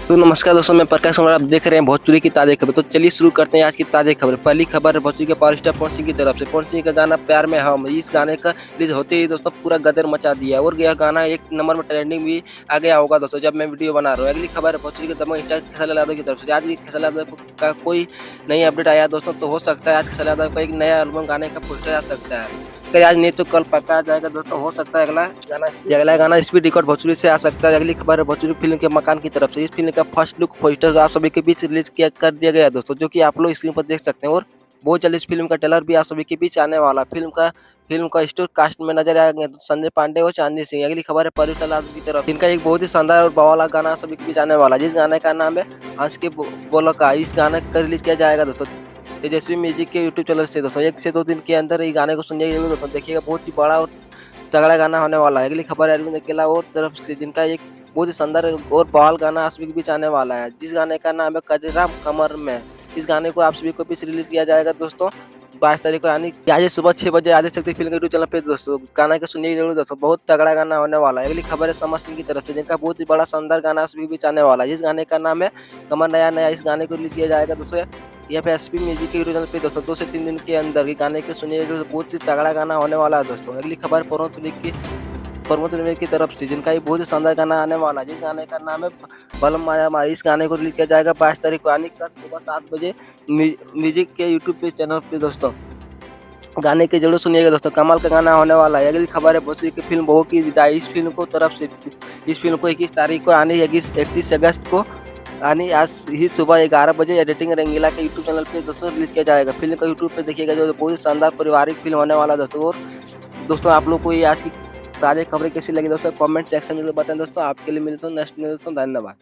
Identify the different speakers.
Speaker 1: तो नमस्कार दोस्तों, मैं प्रकाश कुमार। आप देख रहे हैं भोजपुरी की ताज़ा खबर। तो चलिए शुरू करते हैं आज की ताज़ा खबर। पहली खबर है भोजपुरी के पावर स्टार पवन सिंह की तरफ से। पवन सिंह का गाना प्यार में हम, इस गाने का रिलीज होते ही दोस्तों पूरा गदर मचा दिया और यह गाना एक नंबर में ट्रेंडिंग भी आ गया होगा दोस्तों जब मैं वीडियो बना रहा हूँ। अगली खबर है भोजपुरी के दबंग स्टार खेसारी यादव की तरफ से। आज खेसारी यादव का कोई नई अपडेट आया दोस्तों, तो हो सकता है आज खेसारी यादव का एक नया एल्बम गाने का पोस्टर आ सकता है। अगर आज नहीं तो कल पक्का आ जाएगा दोस्तों। हो सकता है अगला गाना स्पीड रिकॉर्ड भोजपुरी से आ सकता है। अगली खबर है भोजपुरी फिल्म के मकान की तरफ से। इस फिल्म का फर्स्ट लुक पोस्टर आप सभी के बीच रिलीज कर दिया गया दोस्तों, जो कि आप लोग स्क्रीन पर देख सकते हैं। और बहुत जल्द इस फिल्म का ट्रेलर भी आप सभी के बीच आने वाला। फिल्म का स्टोर कास्ट में नजर आएंगे संजय पांडे और चांदी सिंह। अगली खबर है परिचाल यादव की तरफ। इनका एक बहुत ही शानदार और बवाला गाना सभी के बीच आने वाला, जिस गाने का नाम है हंस के बोलो का। इस गाने का रिलीज किया जाएगा दोस्तों तेजस्वी म्यूजिक के यूट्यूब चैनल से दोस्तों। 1 से 2 दिन के अंदर ये गाने को सुनिएगा दोस्तों, देखिएगा बहुत ही बड़ा और तगड़ा गाना होने वाला है। अगली खबर है अरविंद अकेला और तरफ से, जिनका एक बहुत ही शानदार और बवाल गाना आप सभी के बीच आने वाला है, जिस गाने का नाम है कजरा कमर में। इस गाने को आप सभी को बीच रिलीज किया जाएगा दोस्तों 22 तारीख को, यानी आज सुबह 6 बजे आदि शक्ति फिल्म के यूट्यूब चैनल पे दोस्तों। गाना को सुनिए जरूर दोस्तों, बहुत तगड़ा गाना होने वाला है। अगली खबर है समर सिंह की तरफ से, जिनका बहुत ही बड़ा शानदार गाना आप सभी के बीच आने वाला है, जिस गाने का नाम है कमर नया नया। इस गाने को रिलीज किया जाएगा दोस्तों यहाँ पे एसपी म्यूजिक के यूट्यूब चैनल पे दोस्तों। 2 से 3 दिन के अंदर ये गाने के सुनिए जो बहुत ही तगड़ा गाना होने वाला है दोस्तों। अगली खबर प्रमोद की तरफ से, जिनका एक बहुत ही शानदार गाना आने वाला है, जिस गाने का नाम है बलम माया मारी। इस गाने को रिलीज किया जाएगा 22 तारीख को, यानी कल सुबह 7 बजे म्यूजिक के यूट्यूब पे चैनल पे दोस्तों। गाने के जरूर सुनिएगा दोस्तों, कमाल का गाना होने वाला है। अगली खबर है भोजपुरी की फिल्म बहू की विदाई। इस फिल्म को तरफ से इस फिल्म को 21 तारीख को यानी 31 अगस्त को यानी आज ही सुबह 11 बजे एडिटिंग रंगीला के यूट्यूब चैनल पे दोस्तों रिलीज किया जाएगा। फिल्म का यूट्यूब पे देखिएगा जो बहुत ही शानदार पारिवारिक फिल्म होने वाला दोस्तों। और दोस्तों आप लोग को ये आज की ताज़ा खबरें कैसी लगी दोस्तों, कमेंट सेक्शन में बताएं दोस्तों। आपके लिए मिलता हूँ नेक्स्ट में दोस्तों, धन्यवाद।